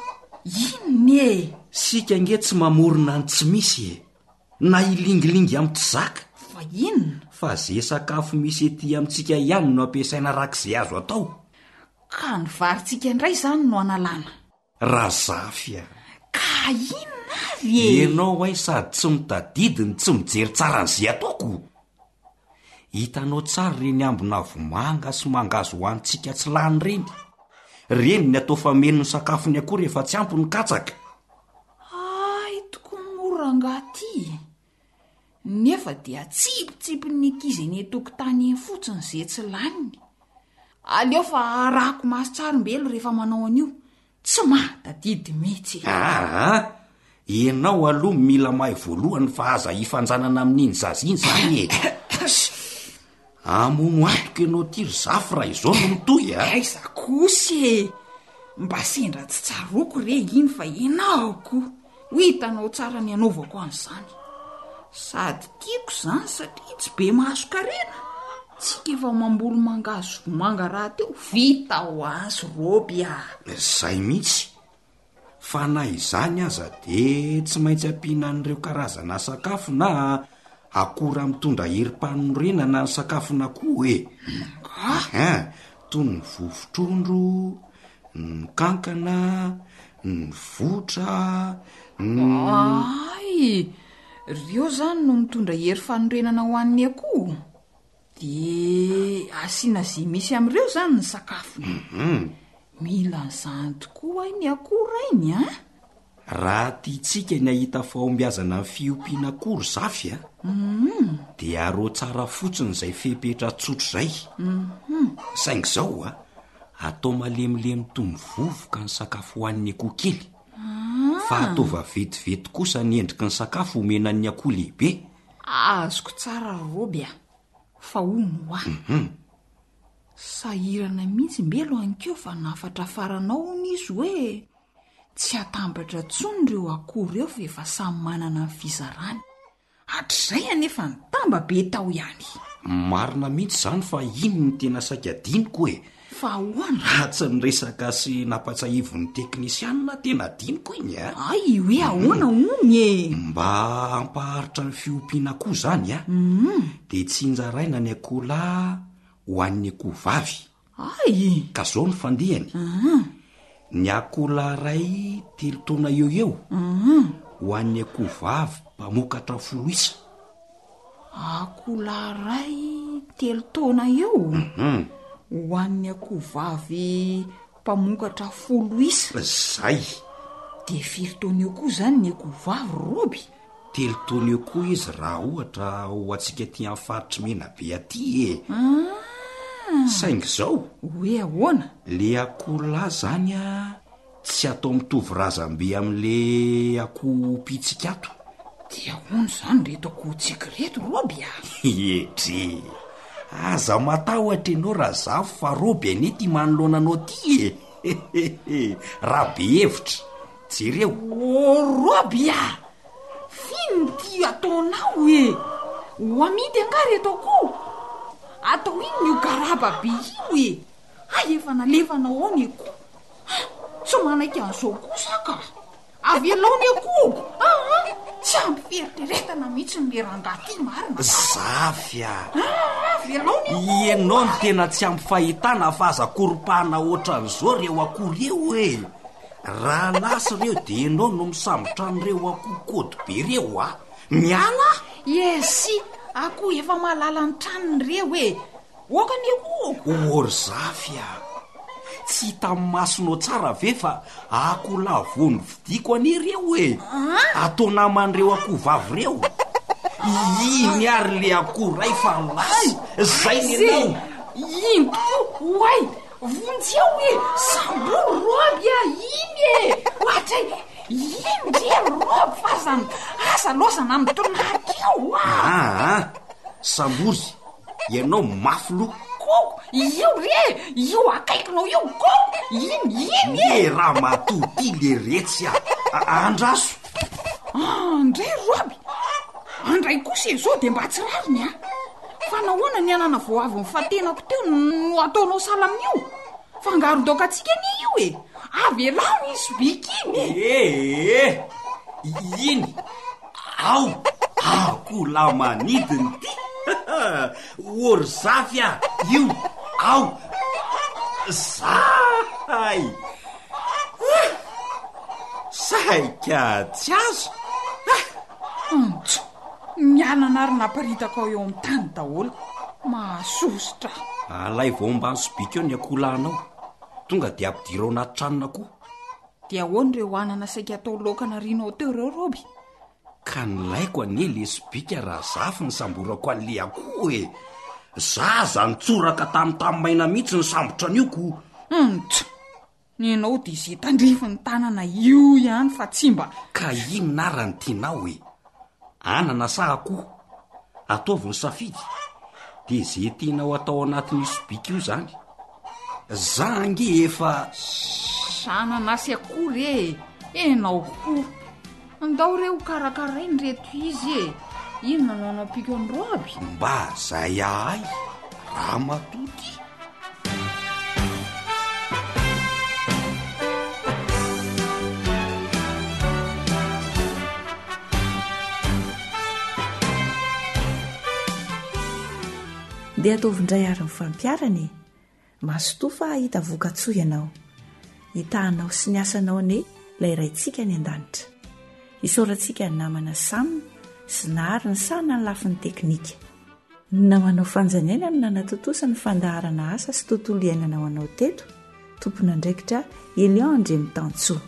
Inone sika ange tsy mamorona ny tsy misy na ilingilingy amin'ny tsy zaka. Fa inona? Fa zay sakafo misy ety amintsika ihany no ampiasaina rak'izay azo atao. Ka ny varintsika indray zany no analana. Razafia ka inona avy ianao ay sady tsy mitadidiny tsy mijery tsara n'izay ataoko. Hitanao tsara reny ambona vomanga sy mangazo ho antsika tsy lany reny ny atao fameno ny sakafony akoho rehefa tsy ampy ny katsaka. Ay toko morangaty nefa dia tsipitsipi ny ankizy eny tokotany eny fotsiny zay tsy laniny. Aleo fa arahako maso tsarombelo rehefa manao an'io tsy mahatadidy mihitsy. Ianao aloha mila mahay voalohany fa aza hifanjanana amin'iny zaziny zany amono atoko ianao tiry zafy raha izao no mitoy aiza kosy mba sendra tsy tsaroko re iny fa ianaoko ho hitanao tsara ny anaovako an'izany sady tiako zany satria tsy be mahasokarena. Tsika efa mambolo mangazo vomanga raha teo vita ho azy Roby. Zay mihitsy fa na izany aza de tsy maintsy ampiana an'ireo karazana sakafo na akora mitondra herim-panorenana ny sakafona koa toy ny vovotrondro, ny kankana, ny votra, ay reo zany no mitondra herim-fanorenana ho an'ny akoho. De asiana zay misy am'ireo zany ny sakafony. Mila n'izany tokoa ny akora iny raha tiatsika ny ahita fahombiazana ny fiompiana akory zafy dia aro tsara fotsiny zay fepetra tsotro zay. Saingy zao atao malemilemy toy ny vovoka ny sakafo ho an'ny akoho kely fa ataova vetivety kosa ny endriky ny sakafo omenan'ny akoho lehibe. Azoko tsara Roby fa ono sahirana mihitsy mbelo ankeo fa nafatra faranao n'izy hoe tsy atambatra tsony reo akoho reo fa efa samy manana ny fizarany. Hatr'izay anefa ny tamba be tao ihany. Marina mihitsy zany fa ino ny tena saika diniko fa ahoana ratsy ny resaka sy nampatsahivon'ny teknisianina tena diniko iny ay hoe ahoana ony mba ampaharitra ny fiompiana akoho zany de tsy injaraina ny akoho lahy ho an'ny akoho vavy. Ay ka zao ny fandehany ny akoho lahy ray 3 taona eo ho an'ny akoho vavy mpamokatra 10 isa. Akoho lahy ray 3 taona eo ho an'ny akoho vavy mpamokatra 10 isa. Zay de 5 taona eo koa zany ny akoho vavy Roby. 3 taona eo koa izy raha ohatra ho antsika ty amin'ny faritry mena be aty saingy zao hoe ahoana le akoho lahy zany tsy atao mitovy razam-be amin'le akoho pitsikato. de ahoana zany reto akoho tsika reto Roby etry aza matahotra ianao raha zafy fa Roby anety manoloana anao ty raha be hevitra jereo Roby fino ty ataonao ho amidy anga reto akoho atao iny io garaba be io ay efa nalefanao ao ny akoho tsy manaiky an'izao kosa ka avy alao ny akoho tsy tsy ampifieritreretana mihitsy milerangaty marina Zafia velao ianao no tena tsy ampifahitana fa aza koropahana ohatran'izao reo akory eo e. Raha lasy reo de ianao no misambotra an'ireo akoho kody be reo a miala esy akoho efa malala ny tranony reo e okany eko ory Zafia tsy hitan'ny masonao tsara ve fa akoho lavony vidiko anireo e atao naman'ireo akoho vavy reo iny ary le akoho ray fa lasy zay nenao iny to oay vonjeo e samboly roby a iny e ohatray iny ndre roby fa zany asa losana amin'ny tonakeo a sambory ianao mafy lo koko io re io akaikinao io koko iny e raha matoty le retsy andraso ndre roby andray kosa zao de mba tsy rariny a fa nahoana ny anana voavy mifatenako teo no ataonao sala amin'io fangaron-daokatsika ny io e avelao izy bikiny iny ao akoho la manidiny ty ory Zafia io ao zay saika tsy azo miala nary naparitaka ao eo amin'ny tany daholo mahasositra alay vao mbany sobika eo ny akolanao tonga de ampidirao anaty tranona koa de ahoany reo anana saika atao lokana rinao teo reo roby ka nilaiko ane le sobika raha zafy ny samborako an'le akoho e za zany tsoraka tam'maina mihitsy ny sambotra an'ioko nenao de izay tandrify ny tanana io ihany fa tsy mba ka ino narany tianao e anana sa akoho ataovy ny safidy de zay tianao atao anatin'io sobika io zany zangy efa sanana sy akoho re enao koa andao reo karakarainy reto izy e ino nanao piko ny roby mba zay ahay raha matoty dia ataovindray ary mifampiarany masotoa fa hita voka-tsoa ianao hitahanao sy ny asanao ane ilay raintsika ny an-danitra isaorantsika ny namana samina sy nahary ny sana ny lafin'ny teknika namanao fanjaniana no nanatotosa ny fandaharana asa sy tontolo iainanao anao teto tompona andraikitra Elion Andre Mitantsoa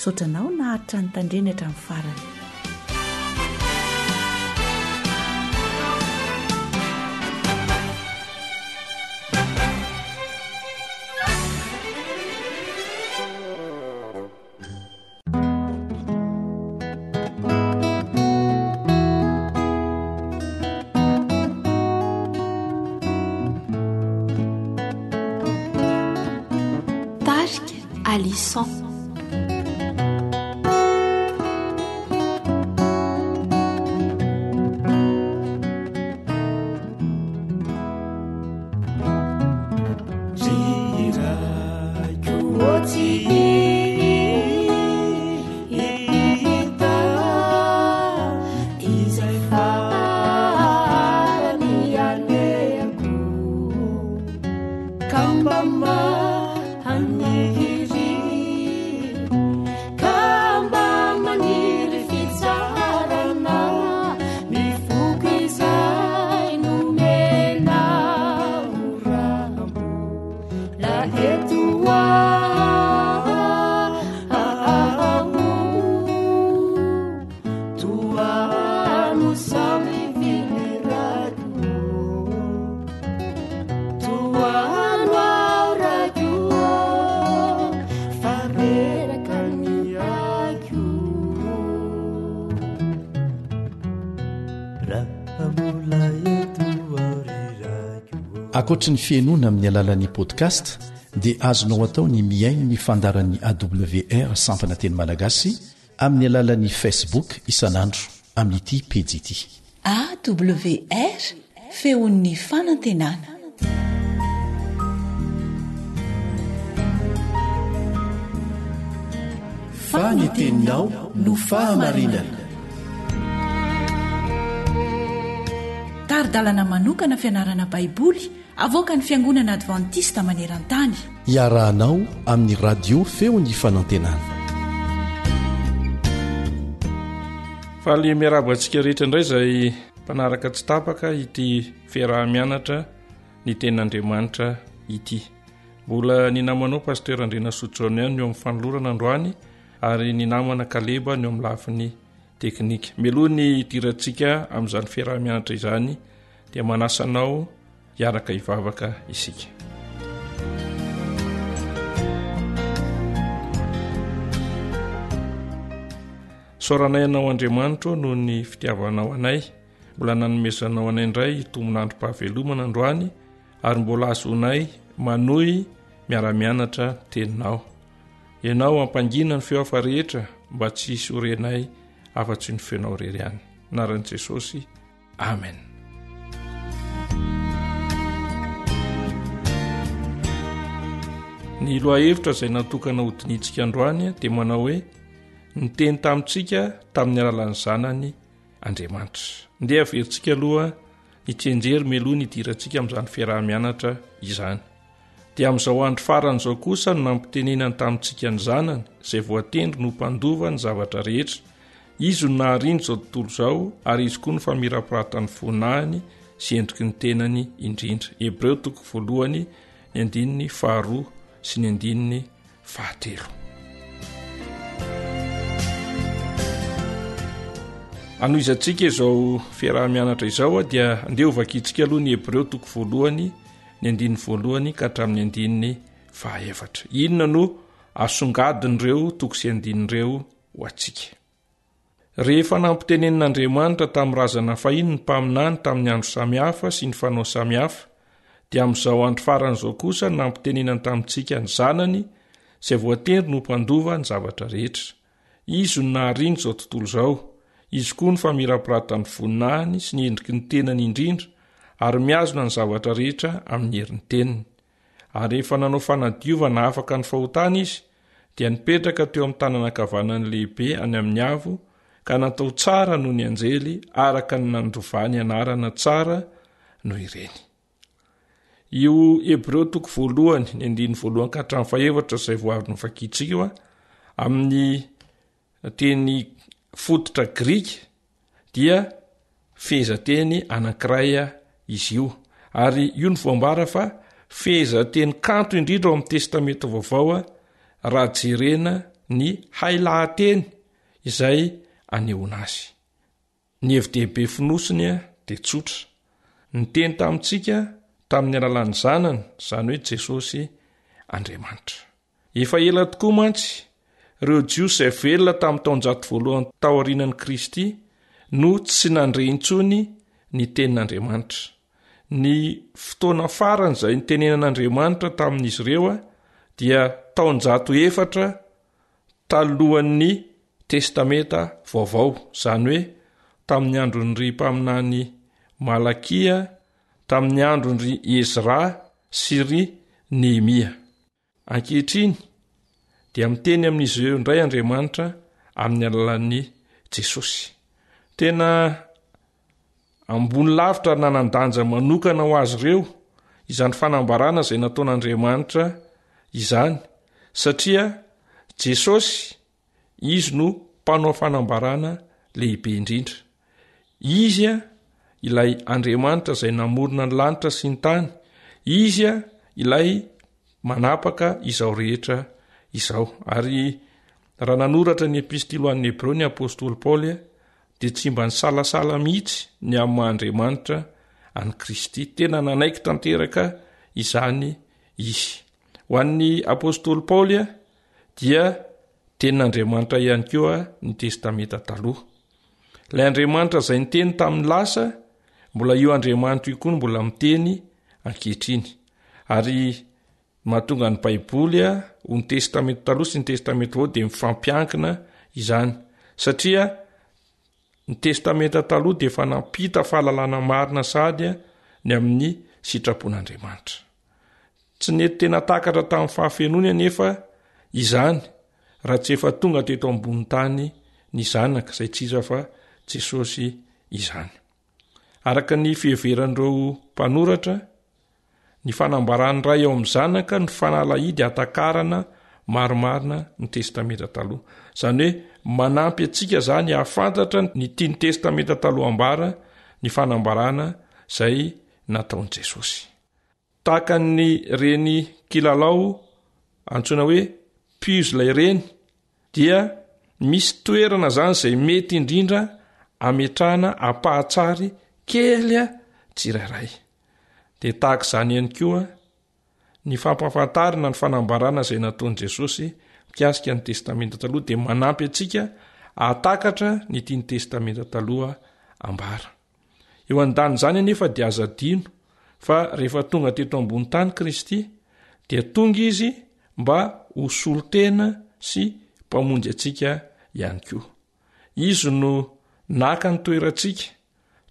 saotranao naharitra ny tandreny hatramin'ny farany Alisson. akoatra ny fiainoana amin'ny alalan'ni podcast dia azonao atao ny miaino ny fandaran'ny awr sampana teny malagasy amin'ny alalan'ni facebook isan'andro amin'ity pejy ity awr feon'ny fanantenana faneteninao no fahamarinana tari-dalana manokana fianarana baiboly avoaka ny fiangonana advantista maneran-tany. iarahanao amin'ny radio feo ny fanantenana. faly miarabo antsika rehetra indray izay mpanaraka tsy tapaka ity fiaraha-mianatra ny ten'Andriamanitra ity. Mbola ny namanao pasteur Andrena Sotronian ny eo amin'ny fanolorana androany ary ny namana Kaleba ny eo amin'ny lafiny teknika. Meloha ny tirantsika amin'izany fiaraha-mianatra izany dia manasanao hiaraka hivavaka isika. Soranay anao Andriamanitra noho ny fitiavanao anay, mbola nanomezanao anay indray tombonandrom-pahavelomana androany ary mbola azonay manohy miara-mianatra teninao. Ianao ampangina ny feo hafa rehetra mba tsy hisy orenay afa-tsy ny feonao rery ihany. Anaran'i Jesosy. Amen. Ny loha-hevitra izay natokana hodinitsika androany dia manao hoe ny teny tamintsika tamin'ny alalan'ny zanany Andriamanitra. Ndeha averintsika aloha ny tsenjery meloha ny dirantsika amin'izany fiaraha-mianatra izany. Dia amin'izao andro faran'izao kosa no nampitenenany tamintsika ny zanany izay voatendry no mpandova ny zavatra rehetra. Izy no nahariany izao tontolo izao ary izy koa no famirapiratany fonahany sy endriky ny tenany indrindra. Hebreo 1:2 sy 9:3. Anoizantsika izao fiaraha-mianatra izao dia andeha ovakitsika aloha ny Hebreo 1:2 ka hatramin'ny 9:4. Inona no asongadin'ireo toko sy andin'ireo ho antsika. Rehefa nampitenen'Andriamanitra tamin'ny razana fahiny ny mpaminany tamin'ny andro samihafa sy ny fanao samihafa, dia amin'izao andro faran'izao kosa nampitenenany tamintsika ny zanany izay voatendry no mpandova ny zavatra rehetra. Izy no nahariany izao tontolo izao. Izy koa ny famirapiratany voninahiny sy ny endriky ny tenany indrindra ary miazona ny zavatra rehetra amin'ny herin'ny teniny. Ary rehefa nanao fanadiovana afaka ny fahotana izy dia nipetraka teo amin'ny tananankavanany lehibe any amin'ny avo ka natao tsara noho ny anjely araka ny nandrovany anarana tsara noho ireny. Io Hebreo 1:2 ka hatramin'ny 4 izay voavy novakitsika amin'ny teny fototra Grika dia fehezanteny anankiray izy io, ary io ny voambara fa fehezanteny kanto indrindra ao amin'ny testamenta vaovao raha jerena ny hailahateny izay anehoana azy. Ny hevi-dehibe finosiny dia tsotra. Ny teny tamintsika tamin'ny alalan'ny zanany, izany hoe Jesosy Andriamanitra. Efa ela tokoa mantsy ireo Jiosy izay velona tamin'ny taonjato voalohany tao aorianan'i Kristy no tsy nandre intsony ny tenin'Andriamanitra. Ny fotoana farany izay nitenenan'Andriamanitra tamin'izy ireo dia taonjato 4 talohan'ny testamenta vaovao, izany hoe tamin'ny andron'ny mpaminany Malakia, tamin'ny andron'ny Ezra sy ry Nehemia. Ankehitriny dia miteny amin'izy ireo indray Andriamanitra amin'ny alalan'ny Jesosy. Tena ambony lavitra nanandanja manokana ho azy ireo izany fanambarana izay nataon'Andriamanitra izany, satria Jesosy izy no mpanao fanambarana lehibe indrindra. Izy ilay Andriamanitra izay namorona ny lanitra sy ny tany. Izy ilay manapaka izao rehetra izao. Ary raha nanoratra ny epistily ho an'ny Hebreo ny apôstôly Paoly dia tsy mba nisalasala mihitsy ny amin'ny Andriamanitra any Kristy. Tena nanaiky tanteraka izany izy. Ho an'ny apôstôly Paoly dia tenin'Andriamanitra ihany koa ny testamenta taloha. Ilay Andriamanitra izay niteny tamin'ny lasa, mbola io Andriamanitra io koa mbola miteny ankehitriny. Ary mahatonga ny Baiboly ho ny testamenta taloha sy ny testamenta vao dia mifampiankina izany. Satria ny testamenta taloha dia efa nampita fahalalana marina sady ny amin'ny sitrapon'Andriamanitra. Tsy nety tena takatra tamin'ny fahafenony anefa izany raha tsy efa tonga teto ambony tany ny zanaka izay tsy iza fa Jesosy izany. araka ny fiheveran'ireo mpanoratra ny fanambarany ray eo amin'ny zanaka ny fanalahidy atakarana marimarina ny testamenta taloha izany hoe manampy atsika zany hahafantatra ny tia ny testamenta taloha ambara ny fanambarana izay nataon'i Jesosy tahaka ny reny kilalao antsoina hoe puzzle ireny dia misy toerana zany izay mety indrindra ametrahana ampahatsary kelya tsirairay dia tahaka izany ihany koa ny fampahafantarina ny fanambarana izay nataon'i Jesosy mikasika ny testamenta taloha dia manampy atsika atakatra ny tia ny testamenta taloha ambara eo an-dany izany anefa dia aza dino fa rehefa tonga teto ambony tany Kristy dia tonga izy mba ho solotena sy mpamonjy atsika ihany koa izy no naka ny toerantsika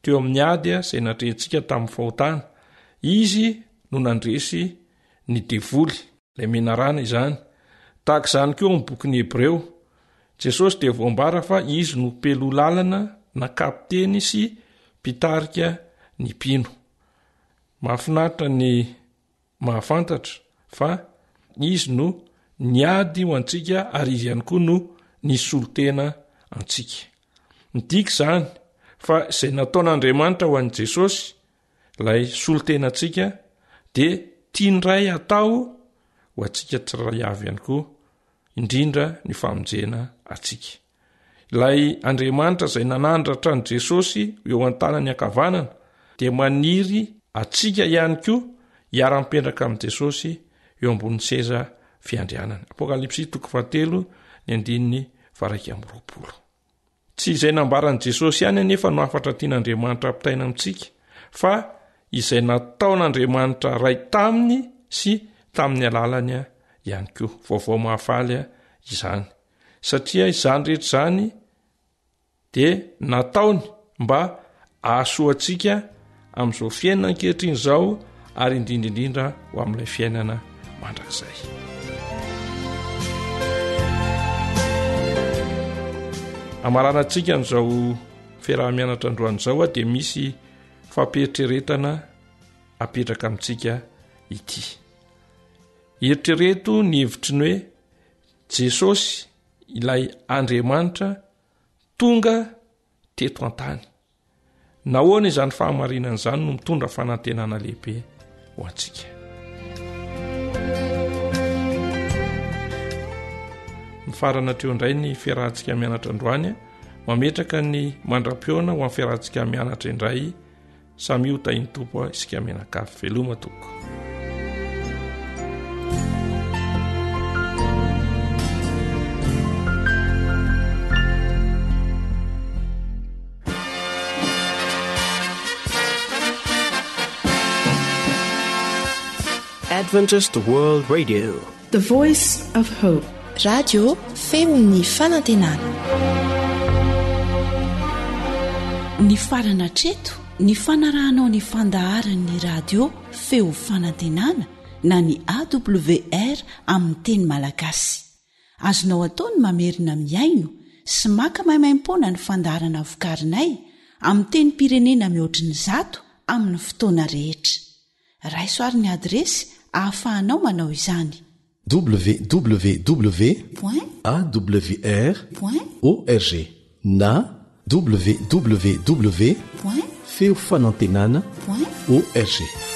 teo amin'ny ady izay natrehantsika tamin'ny fahotana izy no nandresy ny devoly ilay menarana izany tahaka izany koa amin'ny bokin'ny Hebreo Jesosy dia voambara fa izy no pelolalana na kapiteny sy mpitarika ny mpino mahafinaritra ny mahafantatra fa izy no niady ho antsika ary izy ihany koa no nisolotena antsika midika izany fa izay nataon'Andriamanitra ho an'i Jesosy ilay solotena antsika dia tiandray atao ho antsika tsiray avy ihany koa indrindra ny famonjena atsika ilay Andriamanitra izay nanandratra an'i Jesosy eo an-tanany ankavanana dia maniry atsika ihany koa hiara-mipetraka amin'i Jesosy eo ambony seza fiandrianana Apokalipsy 7:1-20 tsy izay nambaran'i Jesosy ihany anefa no afatra tian'Andriamanitra ampitaina amintsika fa izay nataon'Andriamanitra ray taminy sy tamin'ny alalany ihany koa vaovao mahafaly izany satria izany rehetra izany dia nataony mba ahasoantsika amin'izao fiainana ankehitriny izao ary indrindraindrindra ho amin'ilay fiainana mandrakizay amaranantsika n'izao fiaraha-mianatra androan'izao dia misy fampieritrretana apetraka amintsika ity eritrereto ny hevitry ny hoe Jesosy ilay Andriamanitra tonga teto an-tany nahoana izany fahamarinana izany no mitondra fanantenana lehibe ho antsika mifarana teo indray ny fiarahantsika mianatra androany mametraka ny mandram-peona ho amin'ny fiarahantsika mianatra indray samy io tahiny tompo isika menakafy veloma toko Adventist World Radio, the voice of hope. Radio femon'ny fanantenana. Ny farana treto, ny fanarahanao ny fandaharan'ny radio feo fanantenana na ny AWR amin'ny teny malagasy. Azonao ataony mamerina miaino sy maka maimaim-pona ny fandaharana vokarinay amin'ny teny pirenena mihoatriny 100 amin'ny fotoana rehetra. Raisoaryn'ny adresy ahafahanao manao izany www.awr.org na www.feofanantenana.org